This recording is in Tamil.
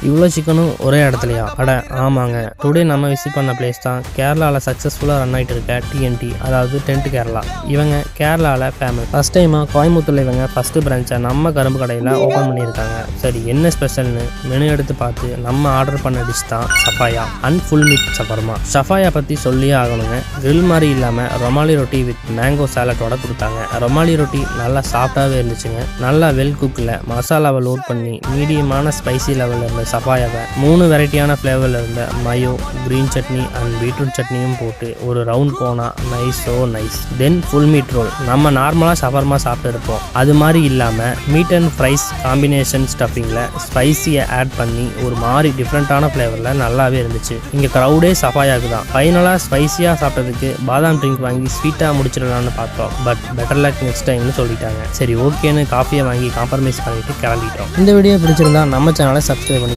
இவ்வளோ சிக்கனும் ஒரே இடத்துலையா? அட ஆமாங்க. டுடே நம்ம விசிட் பண்ண பிளேஸ் தான் கேரளாவில் சக்ஸஸ்ஃபுல்லாக ரன் ஆகிட்டு இருக்க டிஎன்டி, அதாவது டென்ட் கேரளா. இவங்க கேரளாவில் ஃபேமஸ். ஃபஸ்ட் டைமாக கோயம்புத்தூரில் இவங்க ஃபஸ்ட்டு பிரான்ச்சை நம்ம கரும்பு கடையில் ஓப்பன் பண்ணியிருக்காங்க. சரி, என்ன ஸ்பெஷல்னு மெனு எடுத்து பார்த்து நம்ம ஆர்டர் பண்ண டிஷ் தான் சஃபாயா அண்ட் ஃபுல் மீட் ஷவர்மா. ஷஃபாயா பற்றி சொல்லியே ஆகணுங்க. கிரில் மாதிரி இல்லாமல் ரொமாலி ரொட்டி வித் மேங்கோ சாலட்டோட கொடுத்தாங்க. ரொமாலி ரொட்டி நல்லா சாஃப்டாகவே இருந்துச்சுங்க. நல்லா வெல் குக்கில் மசாலாவை லோட் பண்ணி மீடியமான ஸ்பைசி லெவலில் இருந்த சஃபாயாவை 3 வெரைட்டியான ஃப்ளேவரில் இருந்த mayo, green chutney and beetroot சட்னியும் போட்டு ஒரு ரவுண்ட் போனால் nice. Then full meat roll. நம்ம நார்மலாக ஷவர்மா சாப்பிட்டு இருப்போம், அது மாதிரி இல்லாமல் மீட் அண்ட் ஃப்ரைஸ் காம்பினேஷன் ஸ்டஃபிங்கில் ஸ்பைசியை ஆட் பண்ணி ஒரு மாதிரி டிஃப்ரெண்ட்டான ஃப்ளேவரில் நல்லாவே இருந்துச்சு. இங்கே க்ரௌடே சஃபாயாவுக்கு தான். ஃபைனலாக ஸ்பைசியாக சாப்பிட்டதுக்கு பாதாம் ட்ரிங்க் வாங்கி ஸ்வீட்டாக முடிச்சிடலான்னு பார்த்தோம். பட் பெட்டர் லக் நெக்ஸ்ட் டைம்னு சொல்லிட்டாங்க. சரி ஓகேன்னு காஃபியை வாங்கி காம்ப்ரமைஸ் பண்ணிட்டு கிளம்பிட்டோம். இந்த வீடியோ பிடிச்சிருந்தா நம்ம சேனலை சப்ஸ்கிரைப் பண்ணி